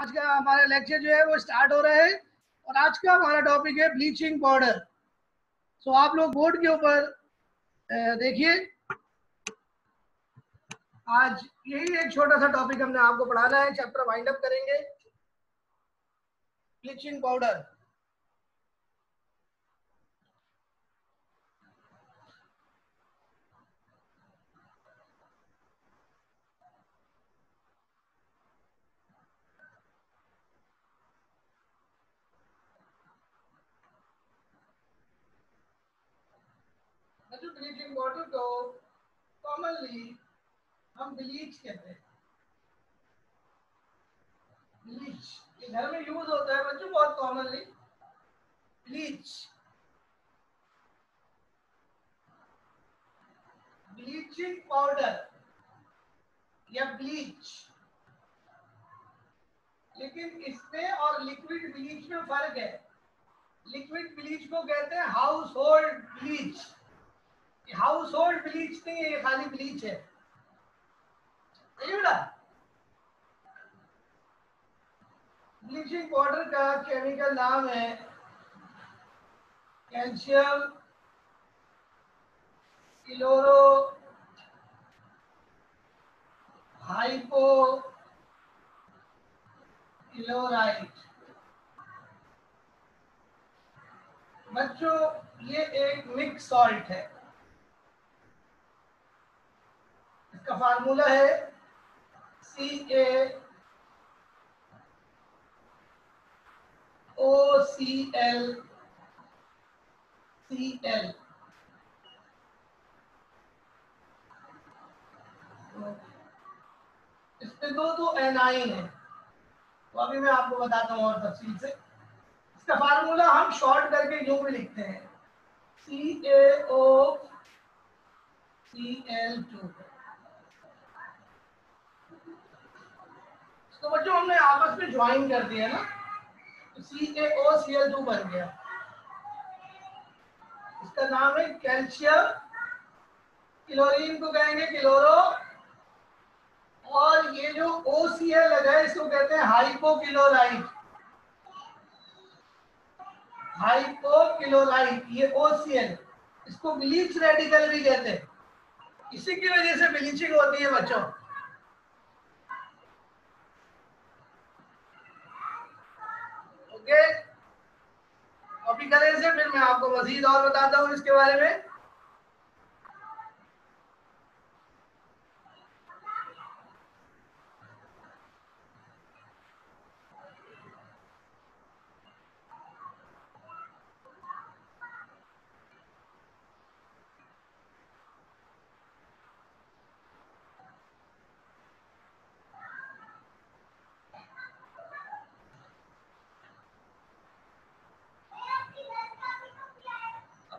आज का हमारा लेक्चर जो है वो स्टार्ट हो रहा है और आज का हमारा टॉपिक है ब्लीचिंग पाउडर। सो आप लोग बोर्ड के ऊपर देखिए, आज यही एक छोटा सा टॉपिक हमने आपको पढ़ाना है। चैप्टर वाइंड अप करेंगे ब्लीचिंग पाउडर। ब्लीचिंग पाउडर को कॉमनली हम ब्लीच कहते हैं। ब्लीच ये घर में यूज होता है बच्चों बहुत कॉमनली। ब्लीच, ब्लीचिंग पाउडर या ब्लीच, लेकिन इसमें और लिक्विड ब्लीच में फर्क है। लिक्विड ब्लीच को कहते हैं house hold bleach. House hold bleach नहीं है, ये खाली ब्लीच है। ब्लीचिंग पाउडर का केमिकल नाम है कैल्शियम क्लोरो हाइपो क्लोराइड। बच्चों ये एक मिक्स सॉल्ट है। इसका फार्मूला है CaOCl Cl। इसमें दो एनाइन है, तो अभी मैं आपको बताता हूँ और तफसील से। इसका फार्मूला हम शॉर्ट करके यूं भी लिखते हैं CaOCl2। तो बच्चों हमने आपस में ज्वाइन कर दिया ना, तो CaOCl2 बन गया। इसका नाम है कैल्शियम, क्लोरीन को कहेंगे क्लोरो, और ये जो OCl लगा है इसको कहते हैं हाइपोक्लोराइड। हाइपोक्लोराइड ये OCl, इसको ब्लीच रेडिकल भी कहते हैं। इसी की वजह से ब्लीचिंग होती है बच्चों। ओके, कॉपी करें से फिर मैं आपको मजीद और बताता हूँ इसके बारे में।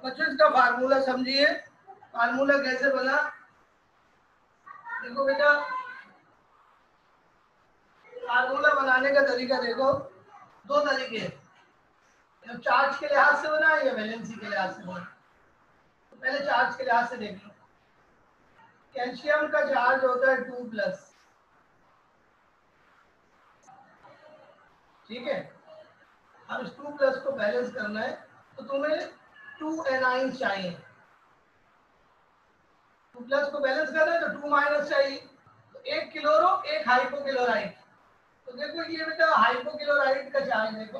बच्चों इसका फार्मूला समझिए। फार्मूला कैसे बना, देखो बेटा, फार्मूला बनाने का तरीका देखो। दो तरीके हैं, चार्ज के लिहाज से बना या वैलेंसी के लिहाज से बना। तो पहले चार्ज के लिहाज से देख लो। कैल्शियम का चार्ज होता है 2+, ठीक है। अब इस 2+ को बैलेंस करना है तो तुम्हें 2 एनाइन चाहिए। 2+ को बैलेंस करना है तो 2- चाहिए। तो एक क्लोरो एक हाइपोक्लोराइड। तो देखो ये बेटा हाइपोक्लोराइड का चार्ज देखो,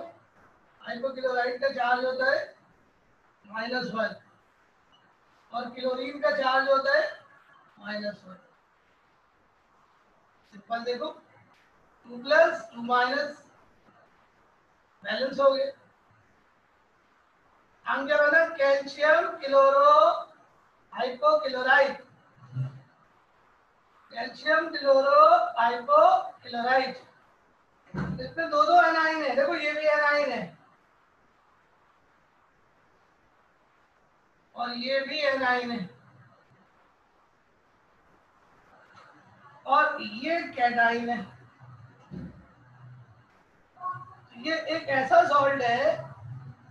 हाइपोक्लोराइड का चार्ज होता है -1 और क्लोरीन का चार्ज होता है -1। सिंपल देखो, 2+, 2- बैलेंस हो गए। हम क्या बना, calcium chloro hypochloride. Calcium chloro hypochloride, इसमें दो एनाइन है। देखो ये भी एनाइन है और ये भी एनाइन है और ये कैटाइन है। ये एक ऐसा सॉल्ट है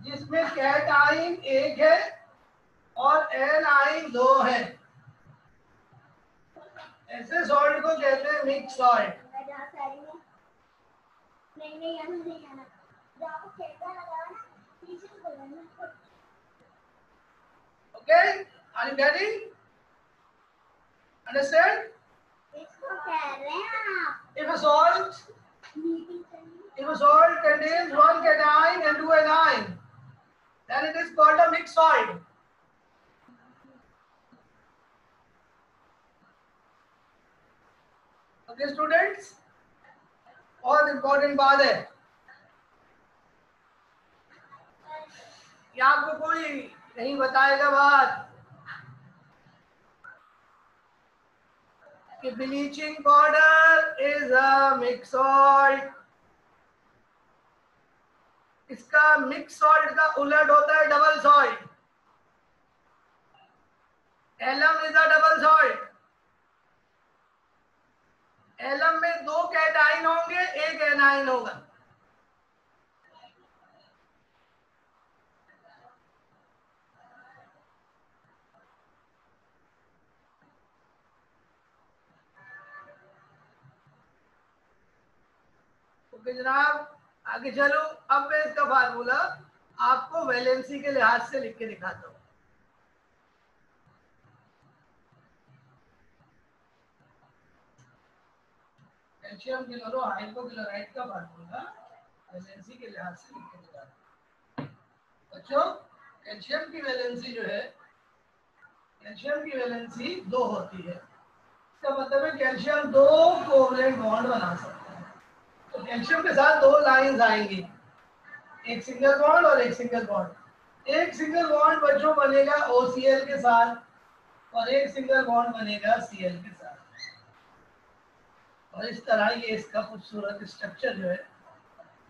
जिसमें कैटाइन एक है और एनाइन 2 है। ऐसे सॉल्ट को कहते हैं मिक्स सॉल्ट। नहीं नहीं यहाँ नहीं आना, जाओ खेलना लगाओ ना, पीछे से बोलना। Okay, are you getting? Understand? इसको कह रहे हैं आप। If a salt contains one cation and two anion, then it is called a mixed salt. Okay, students? बहुत इंपॉर्टेंट बात है, क्या आपको कोई नहीं बताएगा बात कि bleaching powder is a mix salt. इसका मिक्स सॉल्ट का उलट होता है double salt. Alum is a double salt. Alum में दो कैटाइन होंगे, एक एनाइन होगा। ओके जनाब, आगे चलो। अब मैं इसका फार्मूला आपको वैलेंसी के लिहाज से लिख के दिखाता हूँ। कैल्शियम क्लोराइड का फार्मूला वैलेंसी के लिहाज से लिख के दिखाता हूँ। बच्चों, कैल्शियम की वैलेंसी जो है, कैल्शियम की वैलेंसी 2 होती है। इसका मतलब है कैल्शियम 2 कोवलेंट बॉन्ड बना सकता है। तो कैल्शियम के साथ 2 लाइंस आएंगी, एक सिंगल बॉन्ड और एक सिंगल बॉन्ड। एक सिंगल बॉन्ड बच्चों बनेगा OCl के साथ और एक सिंगल बॉन्ड बनेगा Cl के साथ। और इस तरह ये इसका खूबसूरत स्ट्रक्चर जो है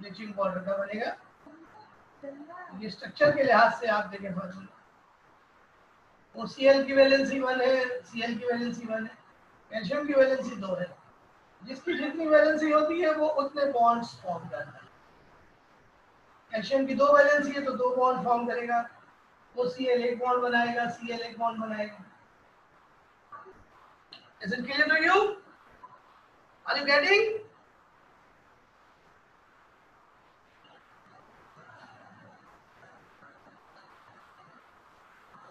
ब्लीचिंग पाउडर का बनेगा। ये स्ट्रक्चर के लिहाज से आप देखें फार्मूला, OCl की वैलेंसी 1 है, Cl की वैलेंसी 1 है, कैल्शियम की वैलेंसी 2 है। जिसकी जितनी वैलेंसी होती है वो उतने बॉन्ड्स फॉर्म करता है। कैल्शियम की 2 वैलेंसी है तो 2 बॉन्ड फॉर्म करेगा, OCl एक बॉन्ड बनाएगा, Cl एक बॉन्ड बनाएगा। Is it clear to you? Are you getting?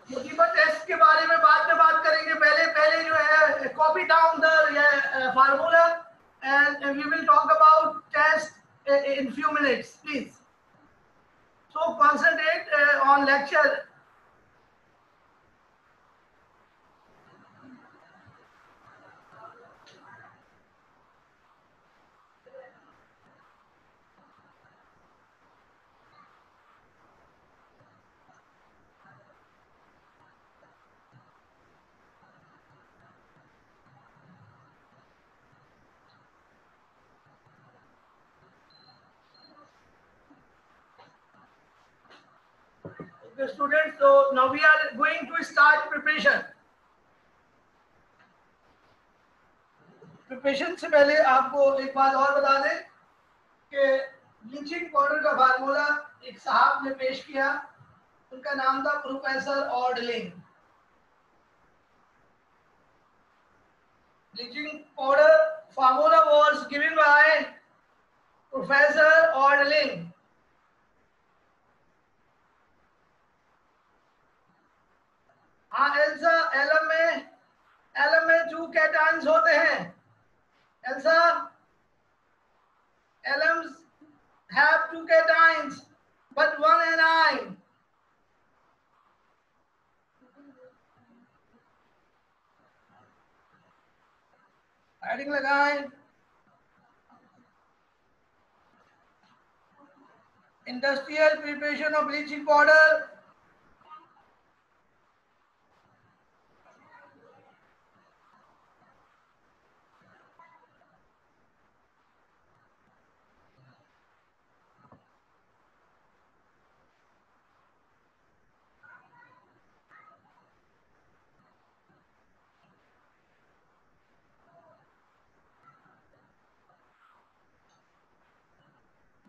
मोटिबा टेस्ट के बारे में बाद में बात करेंगे। पहले जो है copy down the formula and we will talk about test in few minutes, please. So concentrate on lecture. Okay, students, so now we are going to start preparation. Preparation से पहले आपको एक बात और बता दें कि ब्लीचिंग पाउडर का फार्मूला एक साहब ने पेश किया, उनका नाम था professor Odling. Bleaching powder formula was given by professor Odling. हाँ एल्सा, एलम में 2 कैटायंस होते हैं। Elsa, alums have 2 cations but 1 anion. Heading लगाएं, industrial preparation of bleaching powder.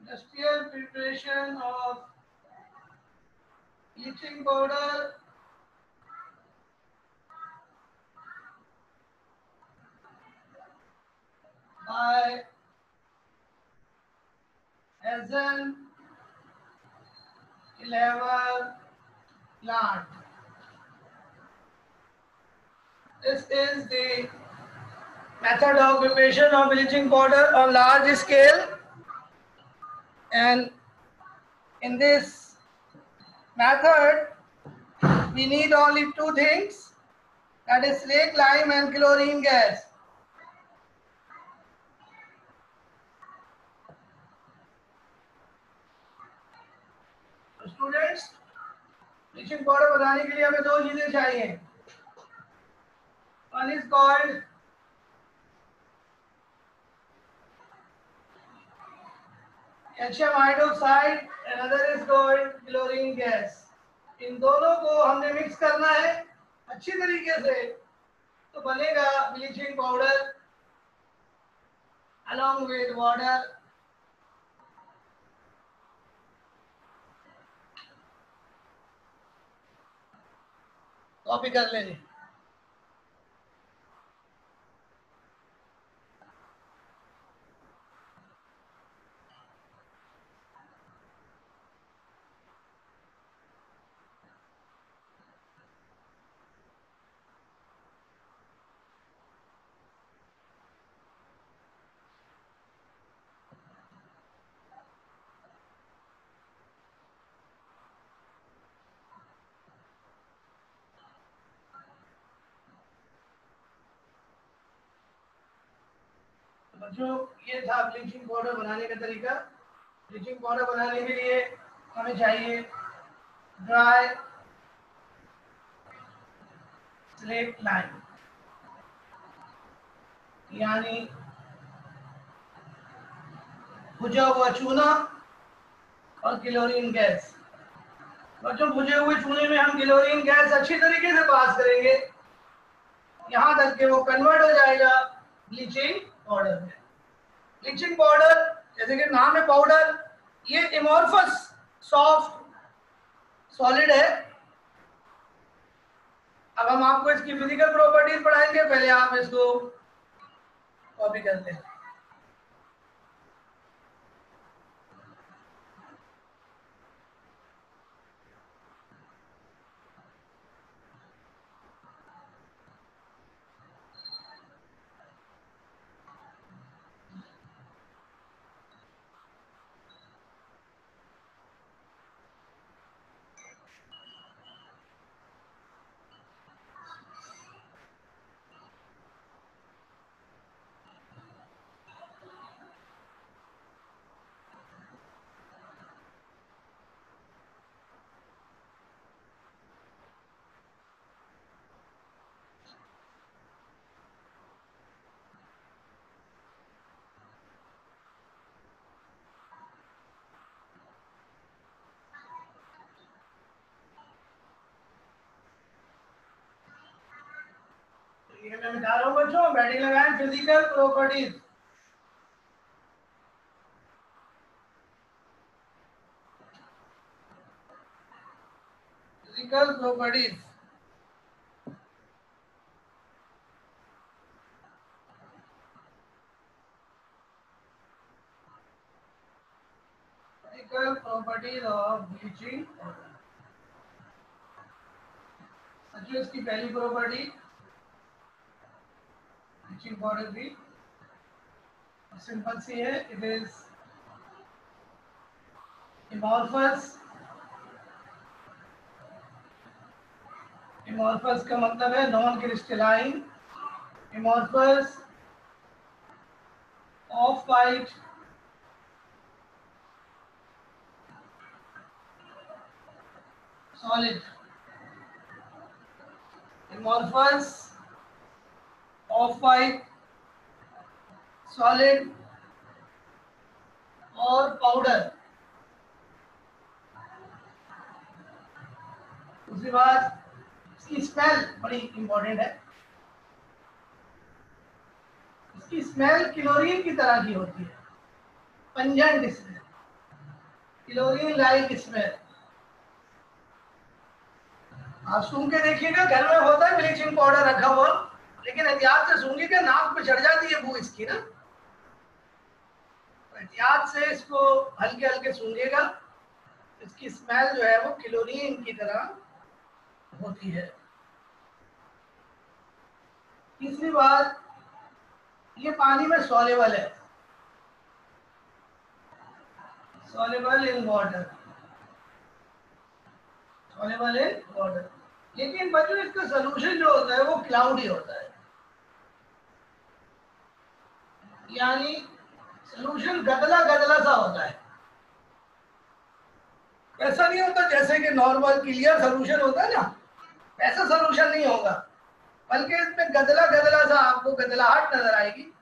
Industrial preparation of bleaching powder by 11 plant. This is the method of preparation of bleaching powder on large scale, and in this method we need only two things, that is slaked lime and chlorine gas. Students, bleaching powder बनाने के लिए हमें दो चीजें चाहिए. One is called calcium hydroxide and other is called chlorine gas. इन दोनों को हमने मिक्स करना है अच्छी तरीके से, तो बनेगा bleaching powder along with water. Copy कर लेंगे. बच्चों, ये था ब्लीचिंग पाउडर बनाने का तरीका. ब्लीचिंग पाउडर बनाने के लिए हमें चाहिए ड्राई स्लेट लाइम, यानी भुजा हुआ चूना और क्लोरीन गैस. बच्चों, भुजे हुए चूने में हम क्लोरीन गैस अच्छी तरीके से पास करेंगे यहाँ तक कि वो कन्वर्ट हो जाएगा ब्लीचिंग पाउडर में. ब्लीचिंग पाउडर, जैसे कि नाम है पाउडर, ये एमोर्फस सॉफ्ट सॉलिड है. अब हम आपको इसकी फिजिकल प्रॉपर्टीज पढ़ाएंगे, पहले आप इसको कॉपी करते हैं. ये मैं बता रहा हूँ बच्चों, बैटिंग लगाएं. Physical properties, physical properties. Physical properties of bleaching powder. अच्छा, इसकी पहली प्रॉपर्टी ब्लीचिंग पाउडर की सिंपल सी है. It is amorphous. एमोर्फस का मतलब है non crystalline. Amorphous, of white, solid. Amorphous, of white, solid और पाउडर. दूसरी बात, इसकी स्मेल बड़ी इंपॉर्टेंट है. इसकी स्मेल क्लोरीन की तरह की होती है, pungent smell, chlorine like smell. आप सूंघ के देखिएगा, घर में होता है ब्लीचिंग पाउडर रखा हुआ, लेकिन एहतियात से सूंघिएगा, नाक पे चढ़ जाती है बू इसकी ना. एहतियात से इसको हल्के हल्के सूंघेगा, इसकी स्मेल जो है वो क्लोरीन की तरह होती है। तीसरी बात, ये पानी में सॉल्युबल है, soluble in water, soluble in water. लेकिन बच्चों इसका सोल्यूशन जो होता है वो क्लाउडी होता है, यानी सोल्यूशन गदला गदला सा होता है। ऐसा नहीं होता जैसे कि नॉर्मल क्लियर सोल्यूशन होता है ना, ऐसा सोल्यूशन नहीं होगा, बल्कि इसमें गदला गदला सा आपको गदलाहट नजर आएगी।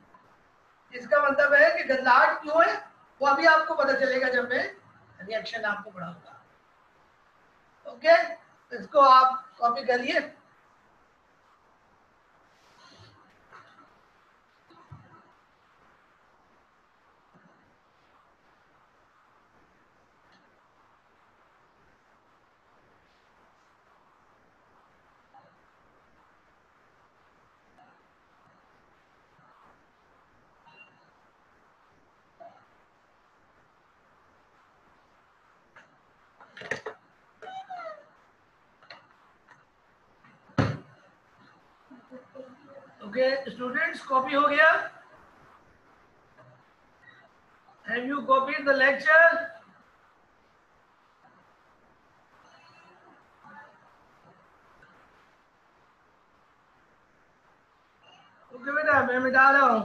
इसका मतलब है कि गदलाहट क्यों है वो अभी आपको पता चलेगा जब मैं रिएक्शन आपको पढ़ाऊंगा। ओके, इसको आप कॉपी करिए। ओके स्टूडेंट्स, कॉपी हो गया? Have you copied the lecture? Okay बेटा, मैं मिटा रहा हूँ।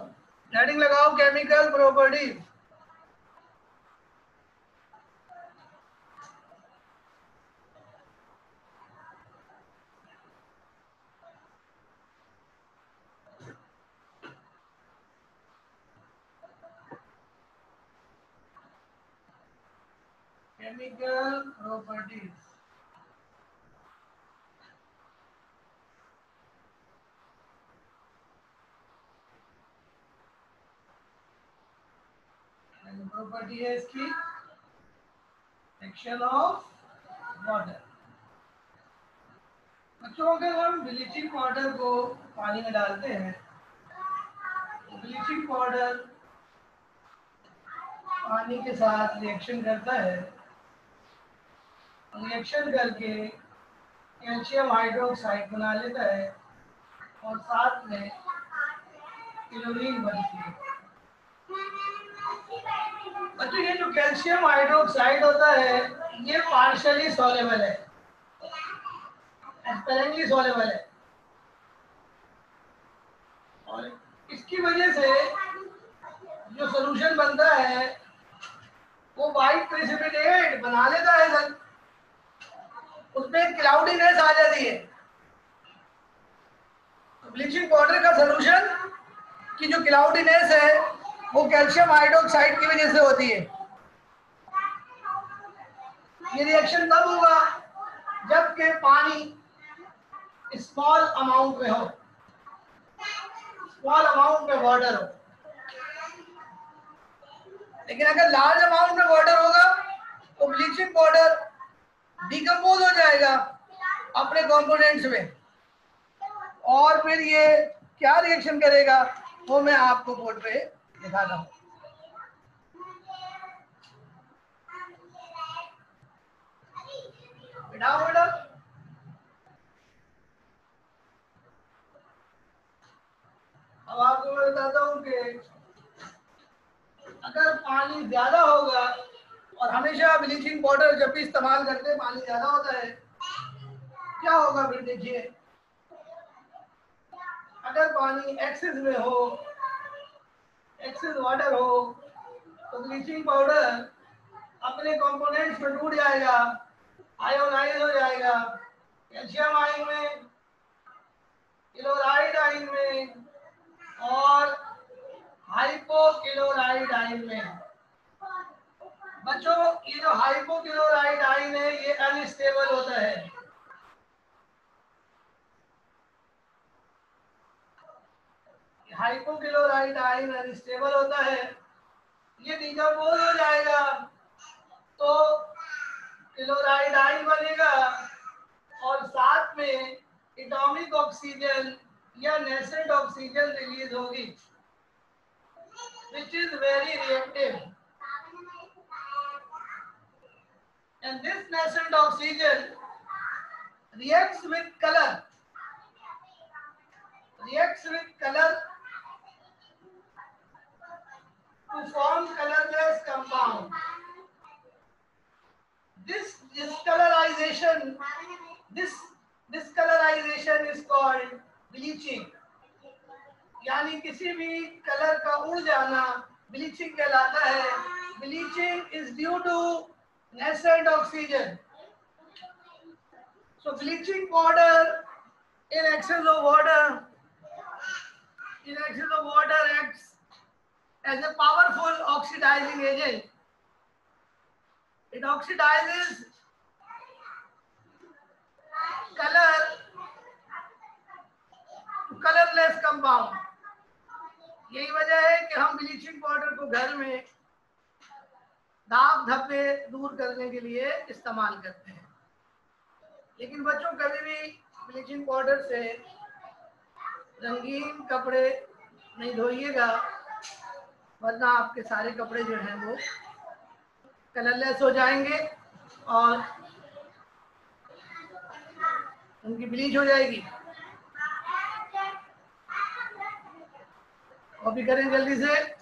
हेडिंग लगाओ chemical properties. Chemical properties. Property है इसकी एक्शन ऑफ वाटर। बच्चों, अगर हम ब्लीचिंग पाउडर को पानी में डालते हैं, ब्लीचिंग पाउडर पानी के साथ रिएक्शन करता है, रिएक्शन करके कैल्शियम हाइड्रोक्साइड बना लेता है और साथ में क्लोरीन बनती है। बच्चों, ये जो कैल्शियम हाइड्रोक्साइड होता है ये पार्शियली सॉल्युबल है, एस्पेरेंटली सॉल्युबल है, और इसकी वजह से जो सॉल्यूशन बनता है वो वाइट प्रेसिपिटेट बना लेता है सर, उसमें क्लाउडीनेस आ जाती है। तो ब्लीचिंग पाउडर का सॉल्यूशन की जो क्लाउडीनेस है वो कैल्शियम हाइड्रोक्साइड की वजह से होती है। ये रिएक्शन तब होगा जबकि पानी स्मॉल अमाउंट में हो, स्मॉल अमाउंट में वाटर हो। लेकिन अगर लार्ज अमाउंट में वाटर होगा तो ब्लीचिंग पाउडर डिकम्पोज हो जाएगा अपने कंपोनेंट्स में, और फिर ये क्या रिएक्शन करेगा वो मैं आपको बोर्ड पे दिखाता हूँ। बिठाओ बेटा। अब आपको मैं बताता हूँ कि अगर पानी ज्यादा होगा, और हमेशा ब्लीचिंग पाउडर जब भी इस्तेमाल करते हैं पानी ज्यादा होता है, क्या होगा फिर देखिए। अगर पानी एक्सेस में हो, एक्सेस वाटर हो, तो ब्लीचिंग पाउडर अपने कंपोनेंट्स में टूट जाएगा, आयोनाइज हो जाएगा, कैल्शियम आयन में, क्लोराइड आयन में और हाइपोक्लोराइड आयन में। बच्चों, ये जो हाइपोक्लोराइड आयन है ये अनस्टेबल होता है, हाइपोक्लोराइड आयन अनस्टेबल होता है। ये डिकम्पोज हो जाएगा तो क्लोराइड आयन बनेगा और साथ में एटॉमिक ऑक्सीजन या नेसेंट ऑक्सीजन रिलीज होगी, which is very reactive. and this nascent oxygen reacts with color to form colorless compound. This discolorization is called bleaching. यानी किसी भी कलर का उड़ जाना ब्लीचिंग कहलाता है. Bleaching is due to nascent oxygen. So bleaching powder in excess of water acts as a powerful oxidizing agent. It oxidizes color to colorless compound. यही वजह है कि हम ब्लीचिंग पाउडर को घर में दाग धब्बे दूर करने के लिए इस्तेमाल करते हैं. लेकिन बच्चों कभी भी ब्लीचिंग पाउडर से रंगीन कपड़े नहीं धोइएगा, वरना आपके सारे कपड़े जो हैं वो कलरलेस हो जाएंगे और उनकी ब्लीच हो जाएगी. कॉपी करें जल्दी से.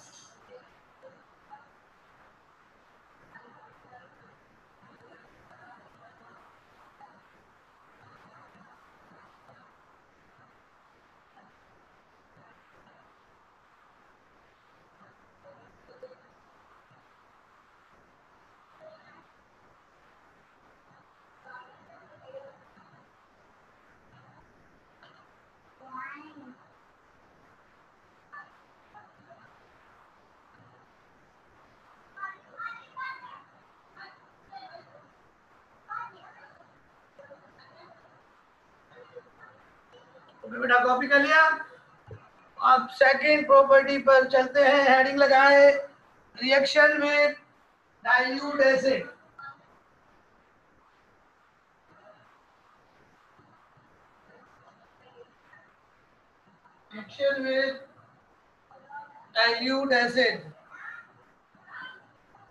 बेटा कॉपी कर लिया. अब सेकेंड प्रॉपर्टी पर चलते हैं. हेडिंग लगाए reaction with dilute acid. Reaction with dilute acid.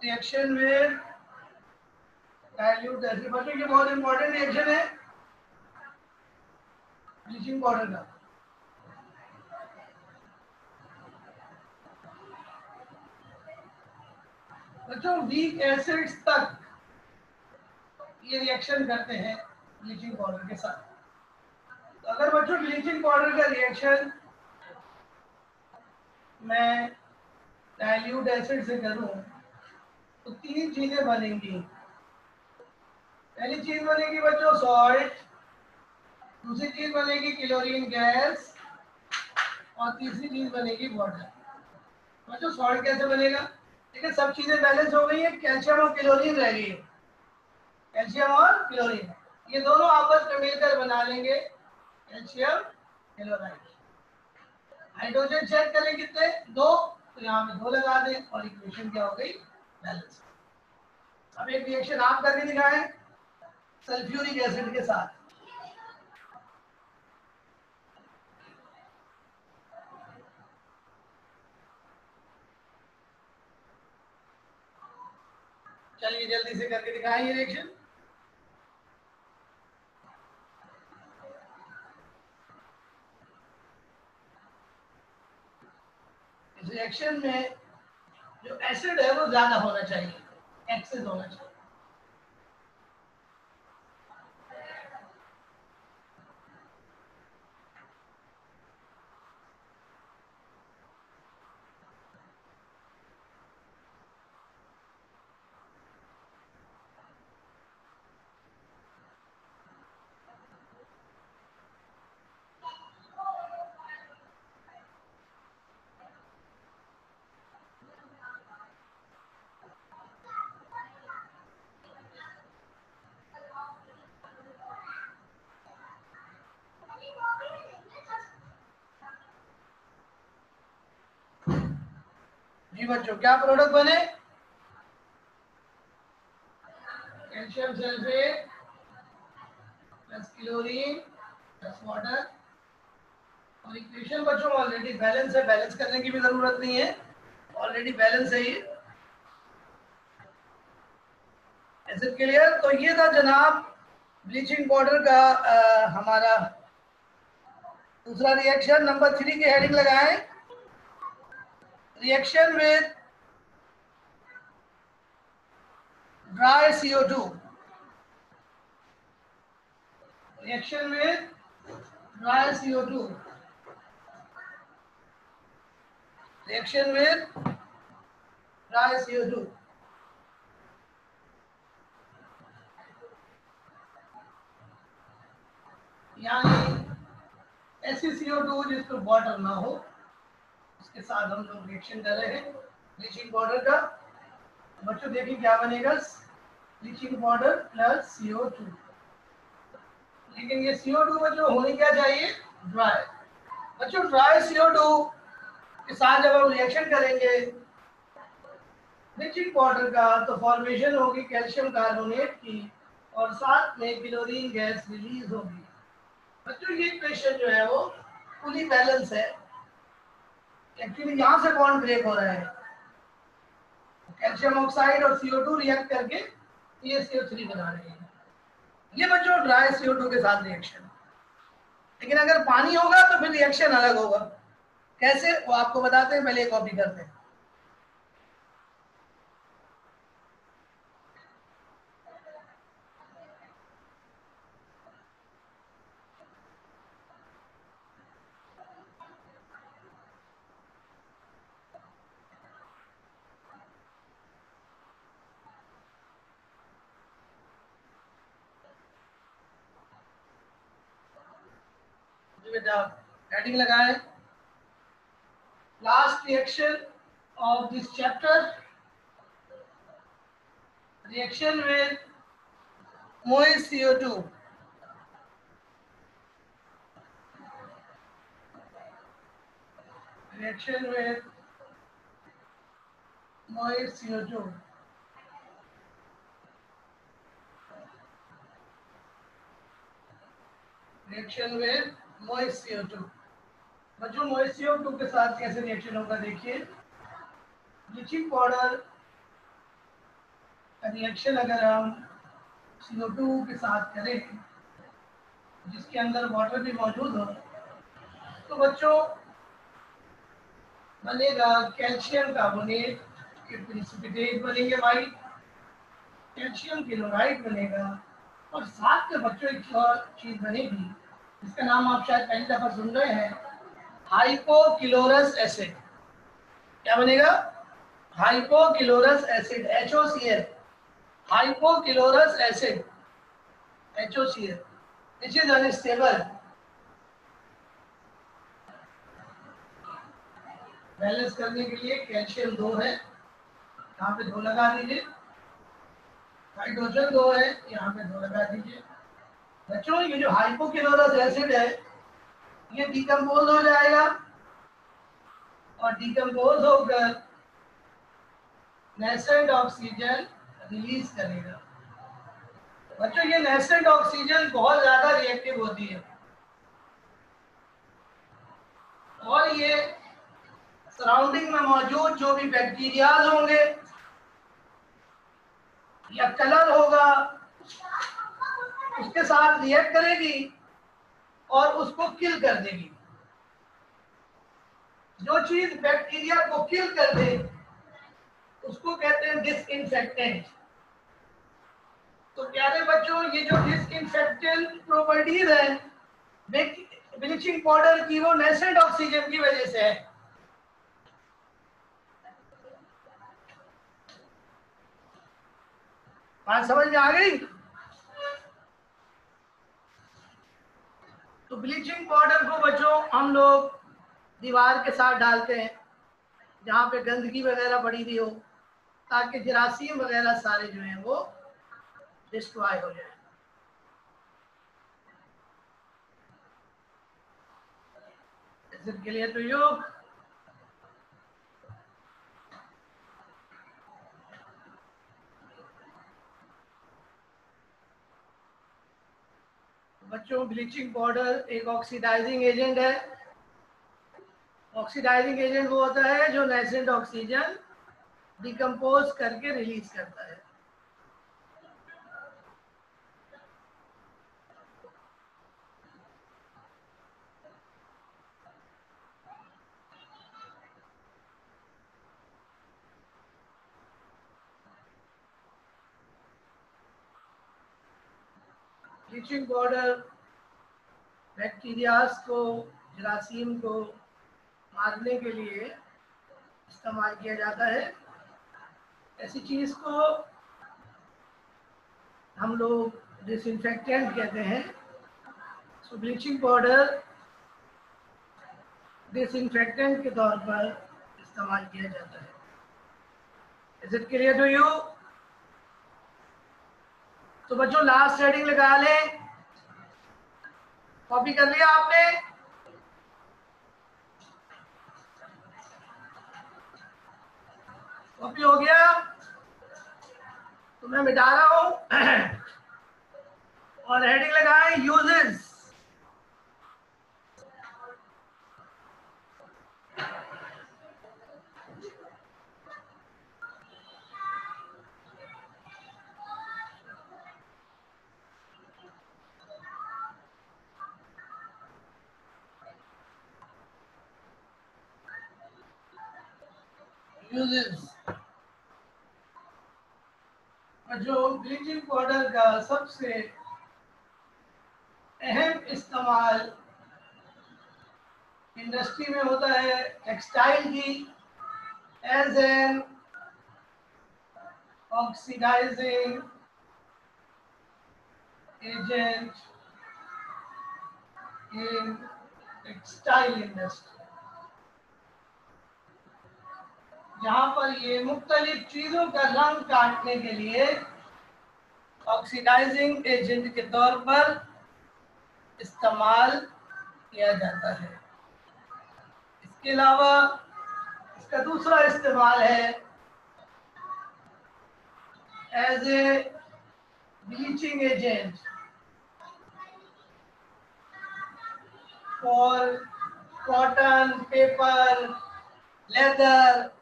Reaction with dilute acid बच्चों ये बहुत इंपॉर्टेंट रिएक्शन है ब्लीचिंग पाउडर का. बच्चों वीक एसिड्स तक ये रिएक्शन करते हैं ब्लीचिंग पाउडर के साथ. तो अगर बच्चों ब्लीचिंग पाउडर का रिएक्शन मैं डाइल्यूट एसिड से करूं तो तीन चीजें बनेंगी. पहली चीज बनेगी बच्चों सॉल्ट, दूसरी चीज बनेगी क्लोरीन गैस और तीसरी चीज बनेगी वाटर. बच्चों सॉल्ट कैसे बनेगा? देखिए सब चीजें बैलेंस हो गई है, कैल्शियम और क्लोरीन रह गई है. कैल्शियम और क्लोरीन ये दोनों आपस में मिलकर बना लेंगे कैल्शियम क्लोराइड. हाइड्रोजन चेक करें कितने? 2, तो यहाँ में 2 लगा दें और इक्वेशन क्या हो गई? बैलेंस. अब एक रिएक्शन आप करके दिखाएं सल्फ्यूरिक एसिड के साथ. चलिए जल्दी से करके दिखाएं ये रिएक्शन. इस रिएक्शन में जो एसिड है वो ज्यादा होना चाहिए, एक्सेस होना चाहिए. जी बच्चों क्या प्रोडक्ट बने? Calcium sulphate plus chlorine plus water. और इक्वेशन बच्चों ऑलरेडी बैलेंस है, बैलेंस करने की भी जरूरत नहीं है, ऑलरेडी बैलेंस है ये. Is it clear? तो ये था जनाब ब्लीचिंग पाउडर का हमारा दूसरा रिएक्शन। नंबर 3 की हेडिंग लगाएं, reaction with dry CO2। Reaction with dry CO2। Reaction with dry CO2। यानी ऐसी CO2 जिसको वाटर ना हो, उसके साथ हम लोग रिएक्शन कर रहे हैं ब्लीचिंग पाउडर का। बच्चों देखिए क्या बनेगा, ब्लीचिंग पाउडर प्लस CO2। लेकिन ये CO2 बच्चों होनी क्या चाहिए, ड्राई। बच्चों ड्राई CO2 के साथ जब हम रिएक्शन करेंगे ब्लीचिंग पाउडर का तो फॉर्मेशन होगी कैल्शियम कार्बोनेट की और साथ में क्लोरीन गैस रिलीज होगी। बच्चों ये इक्वेशन जो है वो फुली बैलेंस है। एक्चुअली यहाँ से बॉन्ड ब्रेक हो रहा है, कैल्शियम ऑक्साइड और CO2 रिएक्ट करके CaCO3 बना रहे हैं। ये बच्चों ड्राई CO2 के साथ रिएक्शन। लेकिन अगर पानी होगा तो फिर रिएक्शन अलग होगा। कैसे वो आपको बताते हैं, पहले कॉपी करते हैं। हेडिंग लगाएं, last reaction of this chapter, reaction with moist CO2। Reaction with moist CO2। Reaction with moist CO2। बच्चों moist CO2 के साथ कैसे रिएक्शन होगा देखिए। ब्लीचिंग पाउडर का रिएक्शन अगर हम CO2 के साथ करें जिसके अंदर वाटर भी मौजूद हो तो बच्चों बनेगा कैल्शियम कार्बोनेट के प्रिसिपिटेट बनेंगे वाइट, कैल्शियम क्लोराइड बनेगा और साथ में बच्चों एक और चीज बनेगी जिसका नाम आप शायद पहली दफा सुन रहे हैं, हाइपोक्लोरस एसिड। क्या बनेगा, hypochlorous acid, HOCl, hypochlorous acid HOCl, which is unstable। Balance करने के लिए कैल्शियम 2 है, यहाँ पे 2 लगा दीजिए, हाइड्रोजन 2 है, यहाँ पे 2 लगा दीजिए। बच्चों ये जो हाइपोक्लोरस एसिड है ये डिकम्पोज हो जाएगा और डिकम्पोज होकर नेसेंट ऑक्सीजन रिलीज करेगा। बच्चों ये नेसेंट ऑक्सीजन बहुत ज्यादा रिएक्टिव होती है और ये सराउंडिंग में मौजूद जो भी बैक्टीरियाज होंगे या कलर होगा उसके साथ रिएक्ट करेगी और उसको किल कर देगी। जो चीज बैक्टीरिया को किल कर दे उसको कहते हैं डिसइंफेक्टेंट। तो प्यारे बच्चों ये जो डिसइंफेक्टेंट प्रॉपर्टीज है ब्लीचिंग पाउडर की वो नेसेंट ऑक्सीजन की वजह से है। बात समझ में आ गई? तो ब्लीचिंग पाउडर को बच्चों हम लोग दीवार के साथ डालते हैं जहाँ पे गंदगी वगैरह पड़ी हुई हो ताकि जरासीम वगैरह सारे जो हैं वो डिस्ट्रॉय हो जाए। Is it clear to you? बच्चों ब्लीचिंग पाउडर एक ऑक्सीडाइजिंग एजेंट है। ऑक्सीडाइजिंग एजेंट वो होता है जो नेसेंट ऑक्सीजन डिकम्पोज करके रिलीज करता है। ब्लीचिंग पाउडर बैक्टीरियाज को, जरासीम को मारने के लिए इस्तेमाल किया जाता है। ऐसी चीज को हम लोग डिसइंफेक्टेंट कहते हैं। सो ब्लीचिंग पाउडर डिसइंफेक्टेंट के तौर पर इस्तेमाल किया जाता है। Is it clear to you? तो बच्चों लास्ट हेडिंग लगा लें। कॉपी कर लिया आपने? कॉपी हो गया? तो मैं मिटा रहा हूं और हेडिंग लगाएं यूजेस। यूजेस जो ब्लीचिंग पाउडर का सबसे अहम इस्तेमाल इंडस्ट्री में होता है टेक्सटाइल की, as an oxidising agent in textile industry, जहां पर ये मुख्तलिफ चीजों का रंग काटने के लिए ऑक्सीडाइजिंग एजेंट के तौर पर इस्तेमाल किया जाता है। इसके अलावा इसका दूसरा इस्तेमाल है as a bleaching agent for cotton, paper, leather,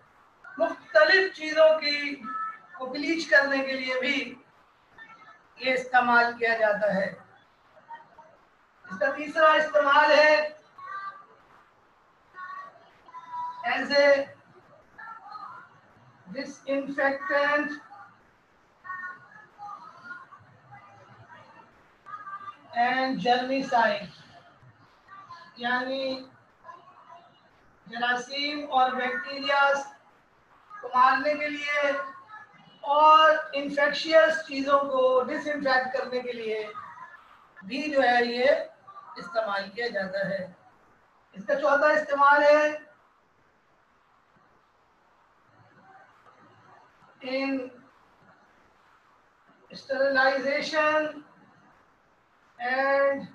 मुख्तलिफ चीज़ों की को ब्लीच करने के लिए भी ये इस्तेमाल किया जाता है। इसका तीसरा इस्तेमाल है एज ए डिसइंफेक्टेंट एंड जर्मीसाइड, यानी जरासीम और बैक्टीरिया को मारने के लिए और इन्फेक्शियस चीज़ों को डिसइंफेक्ट करने के लिए भी जो है ये इस्तेमाल किया जाता है। इसका चौथा इस्तेमाल है in sterilisation and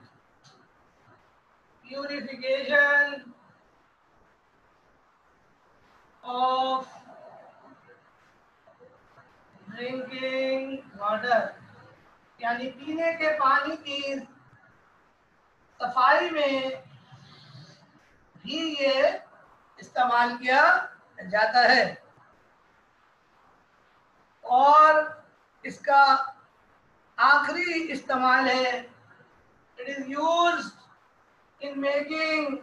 purification of drinking water, यानी पीने के पानी की सफाई में भी ये इस्तेमाल किया जाता है। और इसका आखिरी इस्तेमाल है it is used in making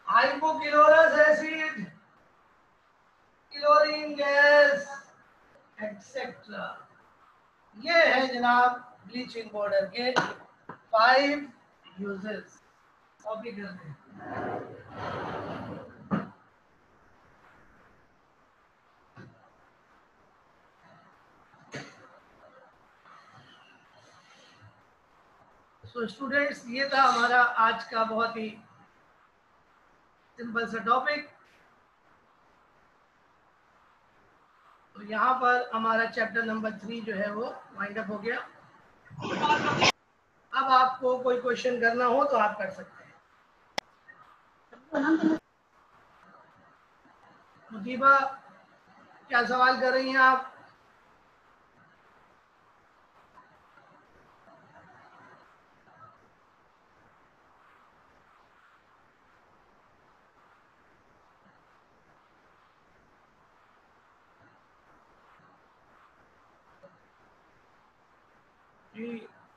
hypochlorous acid, chlorine gas etcetera. ये है जनाब ब्लीचिंग पाउडर के 5 यूजेस। कॉपी कर लें। सो स्टूडेंट्स, ये था हमारा आज का बहुत ही सिंपल सा टॉपिक। तो यहाँ पर हमारा चैप्टर नंबर 3 जो है वो वाइंड अप हो गया। अब आपको कोई क्वेश्चन करना हो तो आप कर सकते हैं। मुतीबा, क्या सवाल कर रही हैं आप?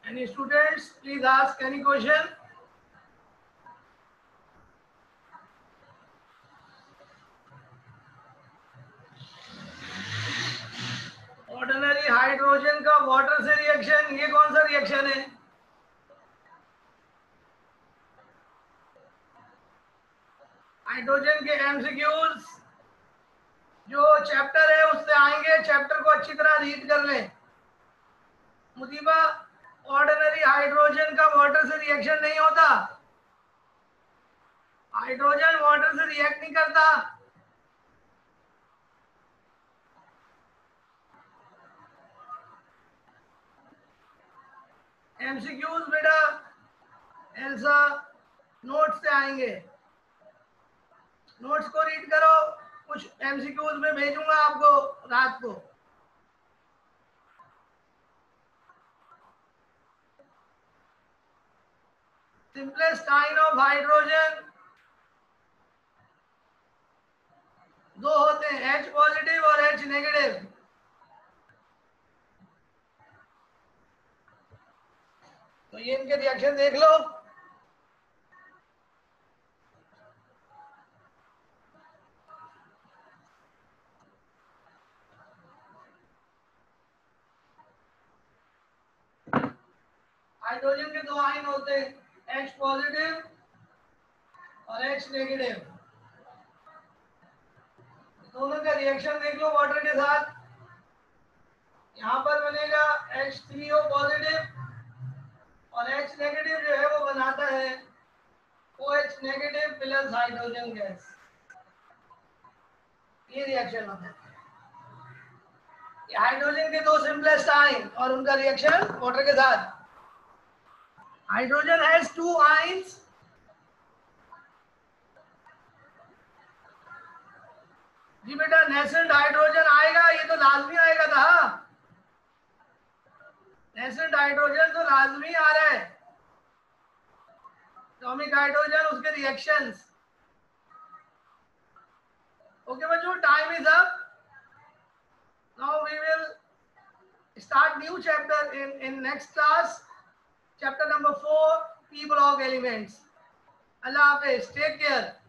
Any students, please ask any question. Ordinary hydrogen का वाटर से रिएक्शन, ये कौन सा रिएक्शन है? हाइड्रोजन के एमसीक्यूज जो चैप्टर है उससे आएंगे, चैप्टर को अच्छी तरह रीड कर लें। मुदीबा, ऑर्डिनरी हाइड्रोजन का वाटर से रिएक्शन नहीं होता, हाइड्रोजन वाटर से रिएक्ट नहीं करता। एमसीक्यूज बेटा एल्सा नोट्स से आएंगे, नोट्स को रीड करो, कुछ एमसीक्यूज में भेजूंगा आपको रात को। सिंपलेस्ट काइंड ऑफ हाइड्रोजन दो होते हैं, H पॉजिटिव और H नेगेटिव। तो ये इनके रिएक्शन देख लो। हाइड्रोजन के दो आयन होते हैं, H पॉजिटिव और H नेगेटिव। दोनों का रिएक्शन देख लो वाटर के साथ। यहाँ पर बनेगा H3O पॉजिटिव और H नेगेटिव जो है वो बनाता है OH negative plus hydrogen gas. ये रिएक्शन होता है। ये हाइड्रोजन के दो सिंपलेस्ट आयन और उनका रिएक्शन वाटर के साथ। हाइड्रोजन हैज टू आयन्स, जी बेटा नेसेंट हाइड्रोजन आएगा, ये तो लाजमी आएगा था, नेसेंट हाइड्रोजन तो लाजमी आ रहा है। एटॉमिक हाइड्रोजन, उसके रिएक्शंस। ओके बच्चों, time is up. Now we will start new chapter in next class, chapter number 4, P block elements. Allah Hafiz, take care.